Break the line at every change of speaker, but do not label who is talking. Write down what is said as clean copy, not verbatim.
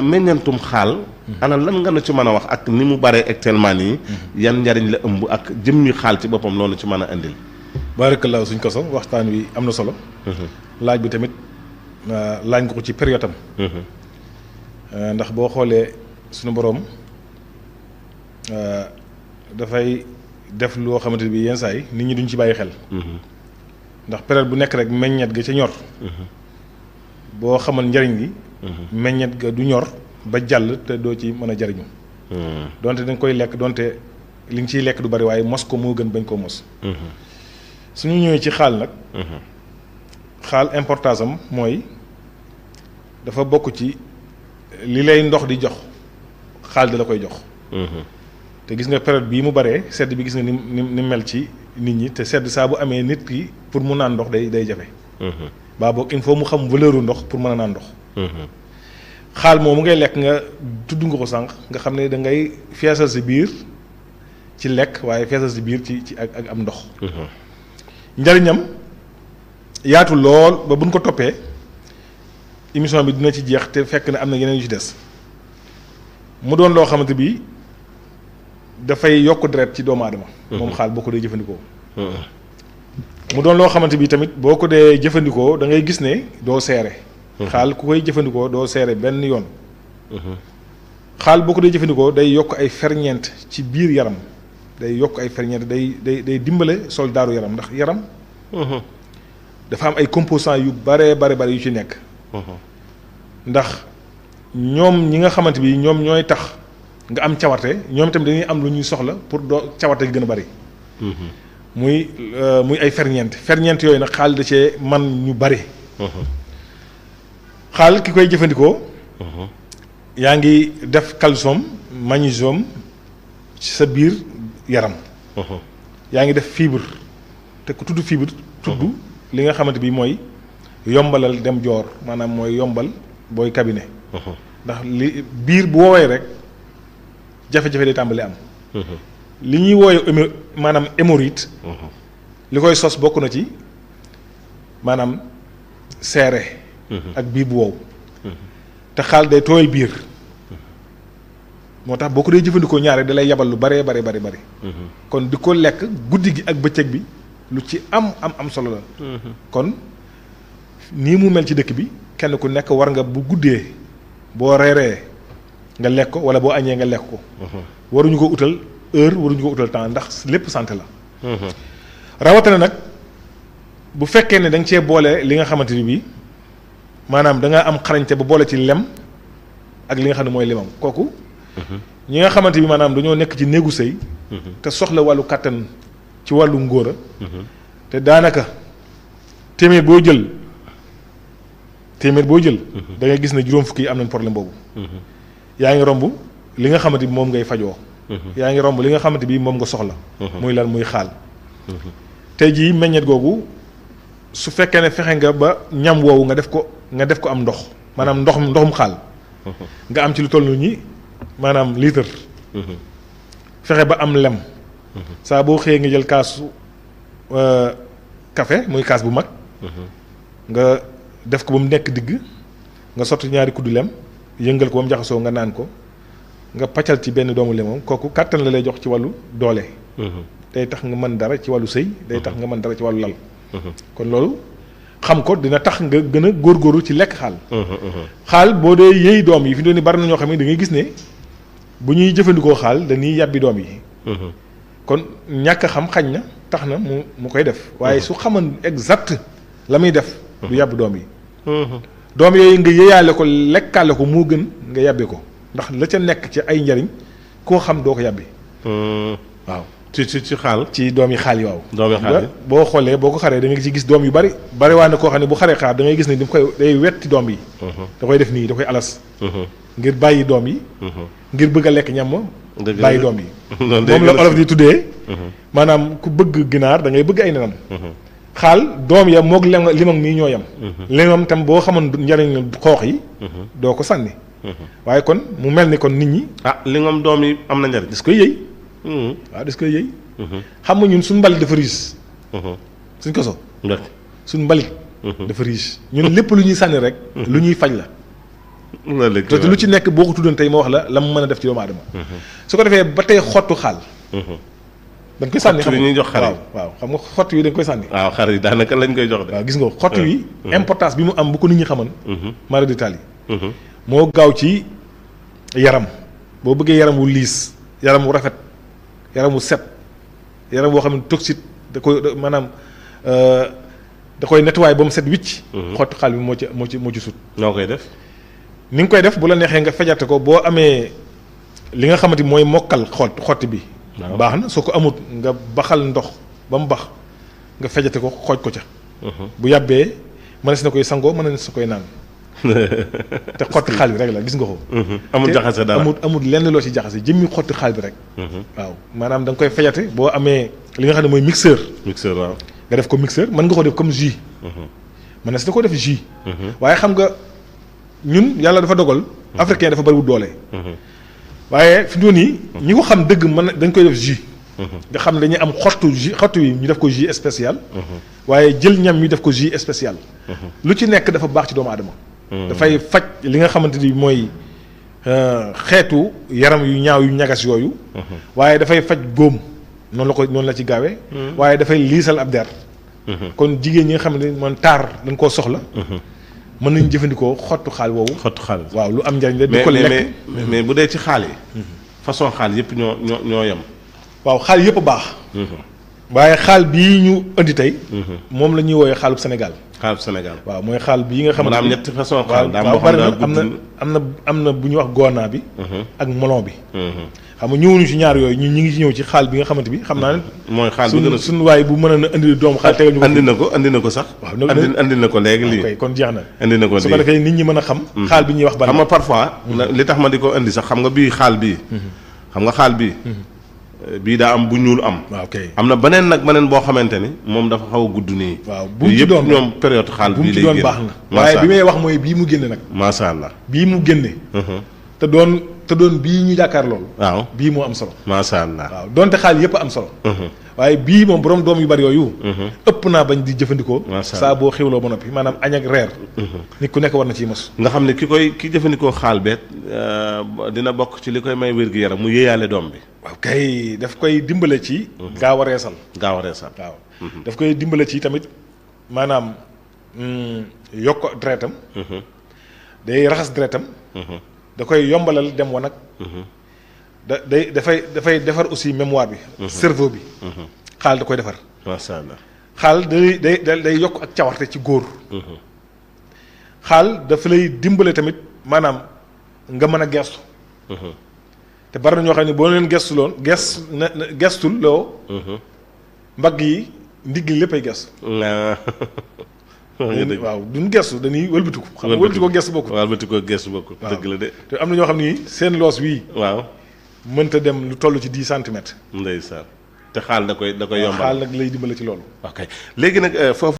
meññantum xaal. ana lan nga na ci mën a wax ak ni mu baree actuellement nii. yan njariñ la ëmb ak jëmmi xaal ci boppam loolu ci mën a indil.
barakallahu suñ ko so waxtaan wi am na solo. laaj bi tamit laaj nga ko ci période am. ndax boo xoolee suñu boroom dafay def loo xamante ni bii yenn saa yi nit ñi duñ ci bàyyi xel. ndax période bu nekk rek meññet ga ca ñor. boo xamal njariñ li. meññet ga du ñor ba jàll te doo ci mën a jariñu. donte da nga koy lekk donte li nga ciy lekk du bari waaye mos ko moo gën bañ koo mos. suñu ñëwee ci xaal nag. xaal importance am mooy dafa bokk ci li lay ndox di jox xaal da la koy jox. te gis nga période bii mu baree sedd bi gis nga ni mel ci nit ñi te sedd saa bu amee nit ki pour mu naan ndox day jafe. baa boog il faut mu xam valeuru ndox pour mën a naan ndox. xaal moomu ngay lekk nga tudd nga ko sànq nga xam ne da ngay feesal si biir ci lekk waaye feesal si biir ci ak am ndox. njariñam yaatu lool ba buñ ko toppee émission bi dina ci jeex te fekk na am na yeneen yu ci des mu doon loo xamante bi dafay yokk deret ci doomu aadama. moom xaal boo ko dee jëfandikoo. mu doon loo xamante bi tamit boo ko dee jëfandikoo da ngay gis ne doo seere. xaal ku koy jëfandikoo doo seere benn yoon. xaal boo ko dee jëfandikoo day yokk ay ferñeent ci biir yaram day yokk ay ferñeent day dimbale soldaaru yaram ndax yaram. dafa am ay composants yu bare yu ci nekk. ndax ñoom ñi nga xamante bi ñoom ñooy tax nga am cawarte ñoom tamit dañuy am lu ñuy soxla pour doo cawarte gi gën a bari. muy ay ferñeent yooyu nag xaal da cee man ñu bari. xaal ki koy jëfandikoo. yaa ngi def calcium magnésium ci sa biir yaram. yaa ngi def fibre te ku tudd fibre. tudd li nga xamante bi mooy yombalal dem joor maanaam mooy yombal booy cabinet. ndax li biir bu woowee rek jafe-jafe day tàmbali am. li ñuy wooye maanaam hémorroïde. li koy sos bokk na ci maanaam seere. ak biir bu wow. te xaal day tooy biir. moo tax boo ko dee jëfandikoo ñaare da lay yabal lu bari. kon di ko lekk guddi gi ak bëccëg bi lu ci am solo la. kon nii mu mel ci dëkk bi kenn ku nekk war nga bu guddee boo reeree nga lekk ko wala boo añee nga lekk ko. waruñu ko utal heure waruñu ko utal temps ndax lépp santé la. rawatina nag bu fekkee ne da nga cee boole li nga xamante ni bii maanaam da nga am xarañte ba boole ci lem ak li nga xam ne mooy limam kooku. ñi nga xamante bi maanaam dañoo nekk ci néegu sëy te soxla wàllu kàttan ci wàllu ngóora. te daanaka téeméer boo jël da ngay gis ne juróom fukki yi am nañ problème boobu. yaa ngi romb li nga xamante bi moom ngay fajoo. yaa ngi romb li nga xamante bi moom nga soxla. muy lan muy xaal. tey jii meññet googu su fekkee ne fexe nga ba ñam woowu nga def ko am ndox maanaam ndoxum xaal. nga am ci lu toll nii maanaam litre. fexe ba am lem. saa boo xëyee nga jël kaasu café muy kaas bu mag. nga def ko ba mu nekk digg nga sotti ñaari kuddu lem yëngal ko ba mu jaxasoo nga naan ko nga paccal ci benn doomu lemam kooku kàttan la lay jox ci wàllu doole. day tax nga mën dara ci wàllu sëy day tax nga mën dara ci wàllu lal. kon loolu xam ko dina tax nga gën a góorgóorlu ci lekk xaal. xaal boo dee yëy doom yi fi doon ni bari na ñoo xam ne da ngay gis ne bu ñuy jëfandikoo xaal dañuy yàbbi doom yi. kon ñàkk a xam xañ na tax na mu koy def waaye su xamoon exact la muy def. du yàbb doom yi. doom yooyu nga yëyaale ko lekkaale ko moo gën nga yàbbi ko ndax la ca nekk ci ay njariñ koo xam doo ko yàbbi. waaw.
ci xaal.
ci doom yi xaal yi waaw.
doom yi xaal yi
boo xoolee boo ko xaree da nga ci gis doom yu bari waa ne koo xam ne bu xaree xaar da ngay gis ne da koy day wetti doom yi. da koy def nii da koy alas. ngir bàyyi doom yi. ngir bëgg a lekk ñam bàyyi doom yi. moom la olof di tuddee. maanaam ku bëgg ginaar da ngay bëgg ay nenam. xaal doom ya moog limam mii ñoo yam. limam tam boo xamoon njariñ xoox yi. doo ko sànni. waaye kon mu mel ni kon nit ñi.
limam doom yi am na njariñ.
des koy yëy. waaw des koy yëy. xam nga ñun suñ mbalit dafa riche. suñ koso. suñ mbalit. dafa riche ñun lépp lu ñuy sànni rek. lu ñuy faj la.
loolu
te lu ci nekk boo ko tuddoon tey ma wax la mu mën a def ci doomu aadama. su ko defee ba tey xottu xaal. dañ koy sànni
xott yi ñuy jox xar yi
waaw xam nga xott yi dañ koy sànni.
waaw xar yi daanaka lañ koy jox de.
waaw gis nga xott yi. importance bi mu am bu ko nit ñi xaman. mara di taal yi. moo gaaw ci yaram boo bëggee yaram wu liis yaram wu rafet yaram wu set yaram boo xam ne toxique da koy maanaam da koy nettoyé ba mu set wicc. xottu xaal bi moo ci sut.
noo koy def.
ni nga koy def bu la neexee nga fejate ko boo amee li nga xamante mooy mokkal xotti bi. baax na soo ko amut nga baxal ndox ba mu bax nga fejate ko xooj ko ca. bu yàbbee mënees na koy sangoo mënees na koy naan. te xotti xaal bi rek la gis nga ko.
amul jaxase dara
amul lenn loo ci jaxase jëmmi xotti xaal bi rek. waaw maanaam da nga koy fejate boo amee li nga xam ne mooy mixeur.
mixeur waaw.
nga def ko mixeur mën nga ko def comme jus. mënees na ko def jus. waaye xam nga ñun yàlla dafa dogal. africain dafa bariwul doole. waaye fi mu nii ñi ko xam dëgg dañ koy def jus. nga xam ne dañuy am xottu yi ñu def ko jus spécial. waaye jël ñam ñu def ko jus spécial. lu ci nekk dafa baax ci doomu aadama. dafay faj li nga xamante ni mooy xeetu yaram yu ñaaw yu ñagas yooyu. waaye dafay faj góom noonu la ci gaawee. waaye dafay liisal ab der. kon jigéen ñi nga xam ne man taar dañ koo soxla. mën nañu jëfandikoo xottu xaal woowu.
xottu xaal
waaw lu am njariñ la. di ko lekk
mais bu dee ci xaal yi. façon xaal yëpp ñoo yem.
waaw xaal yëpp baax. waaye xaal bii ñu indi tey. moom la ñuy woowee xaalub Sénégal.
xaalub Sénégal
waaw mooy xaal bii nga xam ne.
am ñetti façon xaal.
waaw bari na am na bu ñuy wax goona bi. ak melon bi. xam nga ñëwuñu ci ñaar yooyu ñu ngi ci ñëw ci xaal bi nga xamante bi xam naa ne.
mooy xaal bi gën a
suñu waay bu mën a indi doomu xaal tegal ñu ko.
andi na ko sax.
waaw
andi na ko léegi lii.
ok kon jeex na.
andi na ko lii
su ko defee nit ñi mën a xam. xaal bi ñuy wax bari
xam nga parfois. li tax ma di ko indi sax xam nga bii xaal bii. xam nga xaal bii. bii daa am bu ñuul am.
waaw kay
am na beneen boo xamante ni moom dafa xaw a gudd nii.
waaw bu mu ci doon
yëpp ñoom période xaal bii lay génn.
baax na waaye bi may wax mooy bii mu génne nag.
macha allah
bii mu génne. te doon bii ñu jàkkaar loolu.
waaw
bii moo am solo.
macha allah
waaw donte xaal yëpp am solo. waaye bii moom borom doom yu bari yooyu. ëpp naa bañ di jëfandikoo. saa boo xewloo ba noppi maanaam añ ak reer. nit ku nekk war na ciy mos.
nga xam ne ki jëfandikoo xaal beet dina bokk ci li koy may wér gu yaram mu yéeyaale doom bi.
waaw kay daf koy dimbale ci. gaaw a reesal.
gaaw a reesal
waaw. daf koy dimbale ci tamit maanaam yokk deretam. day raxas deretam. da koy yombalal dem wanag. dafay defar aussi mémoire bi. cerveau bi. xaal da koy defar.
macha allah
xaal day yokk ak cawarte ci góor. xaal dafa lay dimbale tamit maanaam nga mën a gestu. te bari na ñoo xam ne boo leen gestul loo. mbagg yi ndigg li léppay gestu. waaw duñ gestu dañuy wëlbatiku. xam nga wëlbatiku gestu bokkul.
wëlbatiku gestu bokkul. dëgg la de.
te am na ñoo xam ni seen loos wii.
waaw
mënta dem lu toll ci 10 centimètres.
ndeysaan te xaal da koy yombal.
xaal nag lay dimbale ci loolu.
ok léegi nag foofu.